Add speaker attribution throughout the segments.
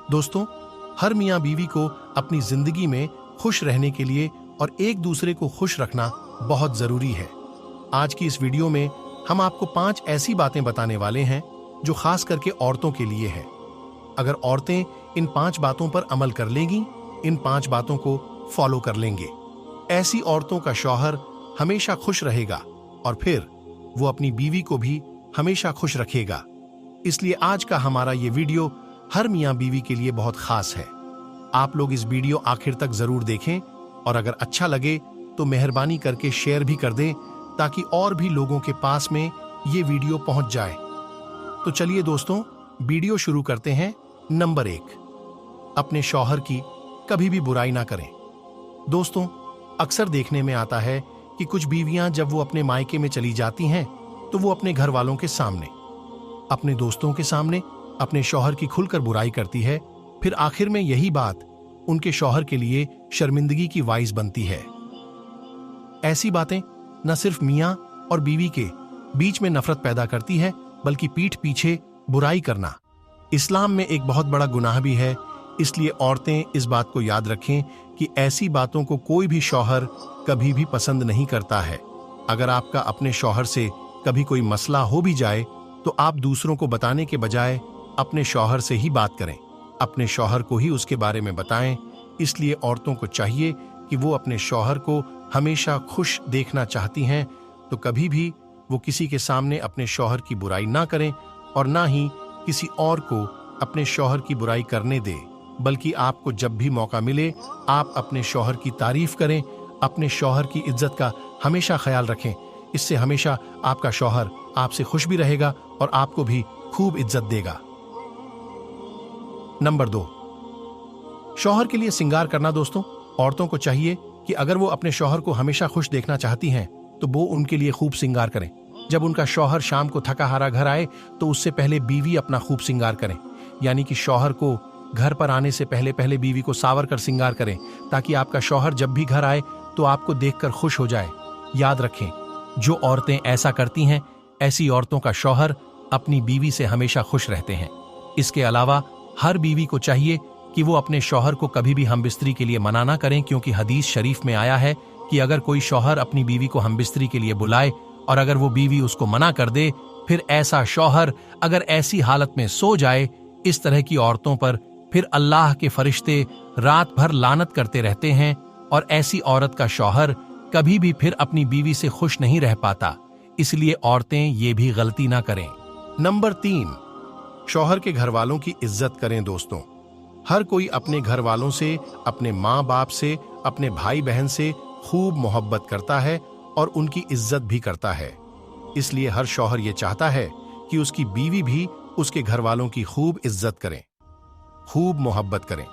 Speaker 1: दोस्तों, हर मियाँ बीवी को अपनी जिंदगी में खुश रहने के लिए और एक दूसरे को खुश रखना बहुत जरूरी है। आज की इस वीडियो में हम आपको 5 ऐसी बातें बताने वाले हैं जो खास करके औरतों के लिए है। अगर औरतें इन 5 बातों पर अमल कर लेंगी, इन 5 बातों को फॉलो कर लेंगे, ऐसी औरतों का शौहर हमेशा खुश रहेगा और फिर वो अपनी बीवी को भी हमेशा खुश रखेगा। इसलिए आज का हमारा ये वीडियो हर मियाँ बीवी के लिए बहुत खास है। आप लोग इस वीडियो आखिर तक जरूर देखें और अगर अच्छा लगे तो मेहरबानी करके शेयर भी कर दें ताकि और भी लोगों के पास में ये वीडियो पहुंच जाए। तो चलिए दोस्तों, वीडियो शुरू करते हैं। नंबर 1, अपने शौहर की कभी भी बुराई ना करें। दोस्तों, अक्सर देखने में आता है कि कुछ बीवियां जब वो अपने मायके में चली जाती हैं तो वो अपने घर वालों के सामने, अपने दोस्तों के सामने अपने शौहर की खुलकर बुराई करती है। फिर आखिर में यही बात उनके शौहर के लिए शर्मिंदगी की बाइस बनती है। ऐसी बातें न सिर्फ मियां और बीवी के बीच में नफरत पैदा करती है, बल्कि पीठ पीछे बुराई करना इस्लाम में एक बहुत बड़ा गुनाह भी है। इसलिए औरतें इस बात को याद रखें कि ऐसी बातों को कोई भी शौहर कभी भी पसंद नहीं करता है। अगर आपका अपने शौहर से कभी कोई मसला हो भी जाए तो आप दूसरों को बताने के बजाय अपने शौहर से ही बात करें, अपने शौहर को ही उसके बारे में बताएं। इसलिए औरतों को चाहिए कि वो अपने शौहर को हमेशा खुश देखना चाहती हैं तो कभी भी वो किसी के सामने अपने शौहर की बुराई ना करें और ना ही किसी और को अपने शौहर की बुराई करने दे, बल्कि आपको जब भी मौका मिले आप अपने शौहर की तारीफ करें, अपने शौहर की इज्जत का हमेशा ख्याल रखें। इससे हमेशा आपका शौहर आपसे खुश भी रहेगा और आपको भी खूब इज्जत देगा। नंबर 2, शौहर के लिए सिंगार करना। दोस्तों, औरतों को चाहिए कि अगर वो अपने शौहर को हमेशा खुश देखना चाहती हैं तो वो उनके लिए खूब सिंगार करें। जब उनका शौहर शाम को थका हारा घर आए तो उससे पहले बीवी अपना खूब सिंगार करें, यानी कि शौहर को घर पर आने से पहले पहले बीवी को सावर कर सिंगार करें ताकि आपका शौहर जब भी घर आए तो आपको देखकर खुश हो जाए। याद रखें, जो औरतें ऐसा करती हैं ऐसी औरतों का शौहर अपनी बीवी से हमेशा खुश रहते हैं। इसके अलावा हर बीवी को चाहिए कि वो अपने शौहर को कभी भी हमबिस्तरी के लिए मना ना करें, क्योंकि हदीस शरीफ में आया है कि अगर कोई शौहर अपनी बीवी को हमबिस्तरी के लिए बुलाए और अगर वो बीवी उसको मना कर दे, फिर ऐसा शौहर अगर ऐसी हालत में सो जाए, इस तरह की औरतों पर फिर अल्लाह के फरिश्ते रात भर लानत करते रहते हैं और ऐसी औरत का शौहर कभी भी फिर अपनी बीवी से खुश नहीं रह पाता। इसलिए औरतें ये भी गलती ना करें। नंबर 3, शौहर के घर वालों की इज्जत करें। दोस्तों, हर कोई अपने घर वालों से, अपने माँ बाप से, अपने भाई बहन से खूब मोहब्बत करता है और उनकी इज्जत भी करता है। इसलिए हर शौहर ये चाहता है कि उसकी बीवी भी उसके घर वालों की खूब इज्जत करें, खूब मोहब्बत करें।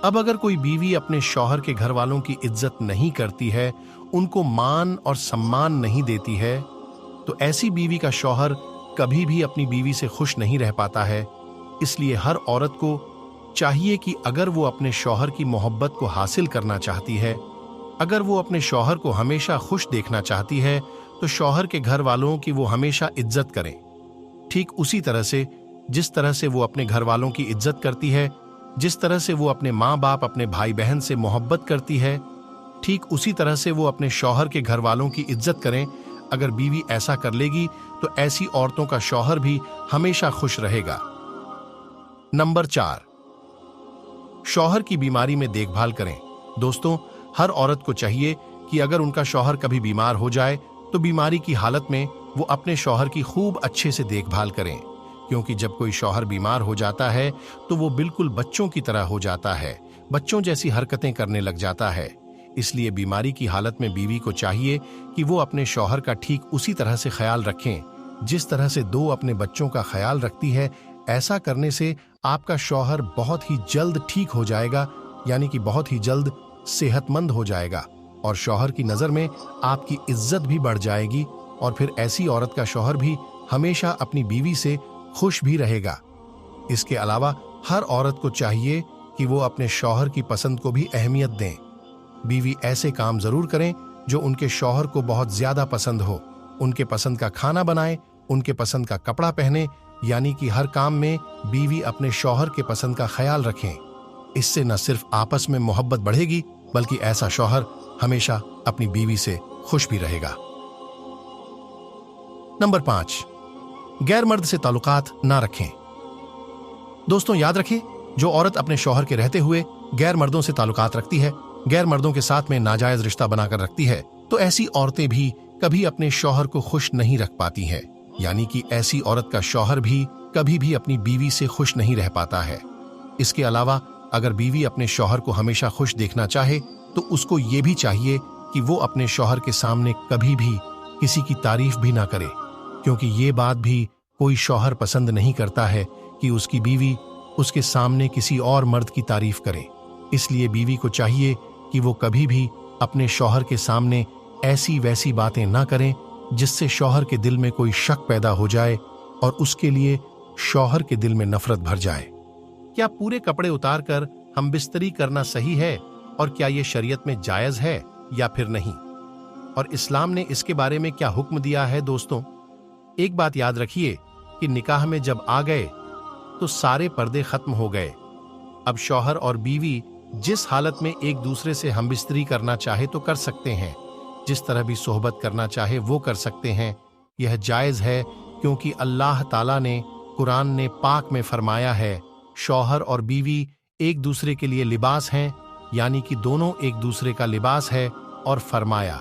Speaker 1: अब अगर कोई बीवी अपने शौहर के घर वालों की इज्जत नहीं करती है, उनको मान और सम्मान नहीं देती है, तो ऐसी बीवी का शौहर कभी भी अपनी बीवी से खुश नहीं रह पाता है। इसलिए हर औरत को चाहिए कि अगर वो अपने शौहर की मोहब्बत को हासिल करना चाहती है, अगर वो अपने शौहर को हमेशा खुश देखना चाहती है, तो शौहर के घर वालों की वो हमेशा इज्जत करें। ठीक उसी तरह से जिस तरह से वो अपने घर वालों की इज्जत करती है, जिस तरह से वो अपने माँ बाप, अपने भाई बहन से मोहब्बत करती है, ठीक उसी तरह से वो अपने शौहर के घर वालों की इज्जत करें। अगर बीवी ऐसा कर लेगी तो ऐसी औरतों का शौहर भी हमेशा खुश रहेगा। नंबर 4, शौहर की बीमारी में देखभाल करें। दोस्तों, हर औरत को चाहिए कि अगर उनका शौहर कभी बीमार हो जाए तो बीमारी की हालत में वो अपने शौहर की खूब अच्छे से देखभाल करें, क्योंकि जब कोई शौहर बीमार हो जाता है तो वो बिल्कुल बच्चों की तरह हो जाता है, बच्चों जैसी हरकतें करने लग जाता है। इसलिए बीमारी की हालत में बीवी को चाहिए कि वो अपने शौहर का ठीक उसी तरह से ख्याल रखें जिस तरह से 2 अपने बच्चों का ख्याल रखती है। ऐसा करने से आपका शौहर बहुत ही जल्द ठीक हो जाएगा, यानी कि बहुत ही जल्द सेहतमंद हो जाएगा और शौहर की नज़र में आपकी इज्जत भी बढ़ जाएगी और फिर ऐसी औरत का शौहर भी हमेशा अपनी बीवी से खुश भी रहेगा। इसके अलावा हर औरत को चाहिए कि वो अपने शौहर की पसंद को भी अहमियत दें। बीवी ऐसे काम जरूर करें जो उनके शौहर को बहुत ज्यादा पसंद हो। उनके पसंद का खाना बनाएं, उनके पसंद का कपड़ा पहने, यानी कि हर काम में बीवी अपने शौहर के पसंद का ख्याल रखें। इससे न सिर्फ आपस में मोहब्बत बढ़ेगी बल्कि ऐसा शौहर हमेशा अपनी बीवी से खुश भी रहेगा। नंबर 5, गैर मर्द से ताल्लुकात ना रखें। दोस्तों याद रखें, जो औरत अपने शौहर के रहते हुए गैर मर्दों से ताल्लुकात रखती है, गैर मर्दों के साथ में नाजायज रिश्ता बनाकर रखती है, तो ऐसी औरतें भी कभी अपने शौहर को खुश नहीं रख पाती हैं। यानी कि ऐसी औरत का शौहर भी कभी भी अपनी बीवी से खुश नहीं रह पाता है। इसके अलावा अगर बीवी अपने शौहर को हमेशा खुश देखना चाहे तो उसको ये भी चाहिए कि वो अपने शौहर के सामने कभी भी किसी की तारीफ भी ना करे, क्योंकि ये बात भी कोई शौहर पसंद नहीं करता है कि उसकी बीवी उसके सामने किसी और मर्द की तारीफ करे। इसलिए बीवी को चाहिए कि वो कभी भी अपने शौहर के सामने ऐसी वैसी बातें ना करें जिससे शौहर के दिल में कोई शक पैदा हो जाए और उसके लिए शौहर के दिल में नफरत भर जाए। क्या पूरे कपड़े उतारकर हम बिस्तरी करना सही है और क्या ये शरीयत में जायज है या फिर नहीं, और इस्लाम ने इसके बारे में क्या हुक्म दिया है? दोस्तों एक बात याद रखिए कि निकाह में जब आ गए तो सारे पर्दे खत्म हो गए। अब शौहर और बीवी जिस हालत में एक दूसरे से हमबिस्तरी करना चाहे तो कर सकते हैं, जिस तरह भी सोहबत करना चाहे वो कर सकते हैं। यह जायज है क्योंकि अल्लाह ताला ने कुरान ने पाक में फरमाया है, शौहर और बीवी एक दूसरे के लिए लिबास हैं, यानी कि दोनों एक दूसरे का लिबास है। और फरमाया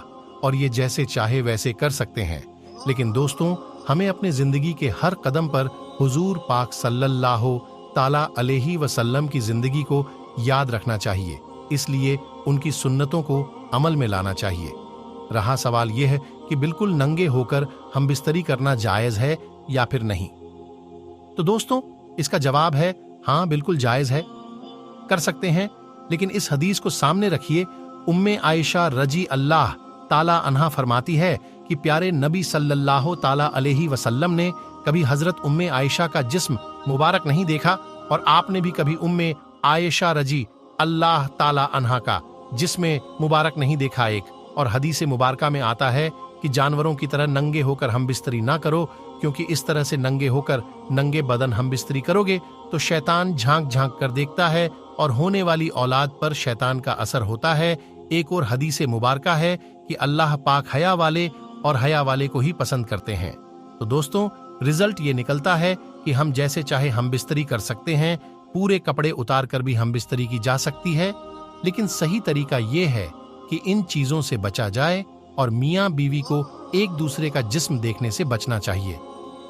Speaker 1: और ये जैसे चाहे वैसे कर सकते हैं। लेकिन दोस्तों हमें अपने जिंदगी के हर कदम पर हुजूर पाक सल्लल्लाहु ताला अलैहि वसल्लम की जिंदगी को याद रखना चाहिए, इसलिए उनकी सुन्नतों को अमल में लाना चाहिए। रहा सवाल यह है कि बिल्कुल नंगे होकर हम बिस्तरी करना जायज है या फिर नहीं, तो दोस्तों इसका जवाब है हाँ, बिल्कुल जायज है, कर सकते हैं। लेकिन इस हदीस को सामने रखिए, उम्मे आयशा रजी अल्लाह ताला अन्हा फरमाती है कि प्यारे नबी सल्लल्लाहु ताला अलैहि वसल्लम ने कभी हजरत उम्मे आयशा का जिस्म मुबारक नहीं देखा और आपने भी कभी उम्मे आयशा रजी अल्लाह ताला अन्हा का जिस्म मुबारक नहीं देखा। एक और हदीस मुबारका में आता है कि जानवरों की तरह नंगे होकर हम बिस्तरी ना करो, क्योंकि इस तरह से नंगे होकर नंगे बदन हम बिस्तरी करोगे तो शैतान झांक झांक कर देखता है और होने वाली औलाद पर शैतान का असर होता है। एक और हदीस मुबारका है कि अल्लाह पाक हया वाले और हया वाले को ही पसंद करते हैं। तो दोस्तों रिजल्ट ये निकलता है कि हम जैसे चाहे हम बिस्तरी कर सकते हैं, पूरे कपड़े उतार कर भी हम बिस्तरी की जा सकती है। लेकिन सही तरीका ये है कि इन चीजों से बचा जाए और मियाँ बीवी को एक दूसरे का जिस्म देखने से बचना चाहिए।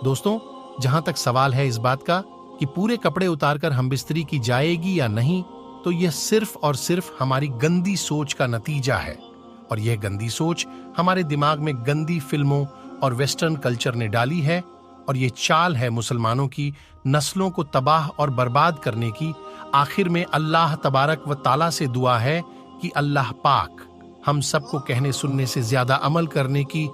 Speaker 1: दोस्तों जहां तक सवाल है इस बात का कि पूरे कपड़े उतारकर हम बिस्तरी की जाएगी या नहीं, तो यह सिर्फ और सिर्फ हमारी गंदी सोच का नतीजा है। और यह गंदी सोच हमारे दिमाग में गंदी फिल्मों और वेस्टर्न कल्चर ने डाली है, और ये चाल है मुसलमानों की नस्लों को तबाह और बर्बाद करने की। आखिर में अल्लाह तबारक व ताला से दुआ है कि अल्लाह पाक हम सबको कहने सुनने से ज्यादा अमल करने की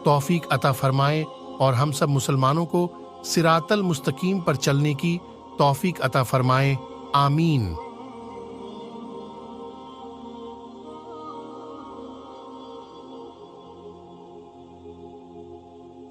Speaker 1: तौफीक अता फरमाए और हम सब मुसलमानों को सिरातल मुस्तकीम पर चलने की तौफीक अता फरमाए। आमीन।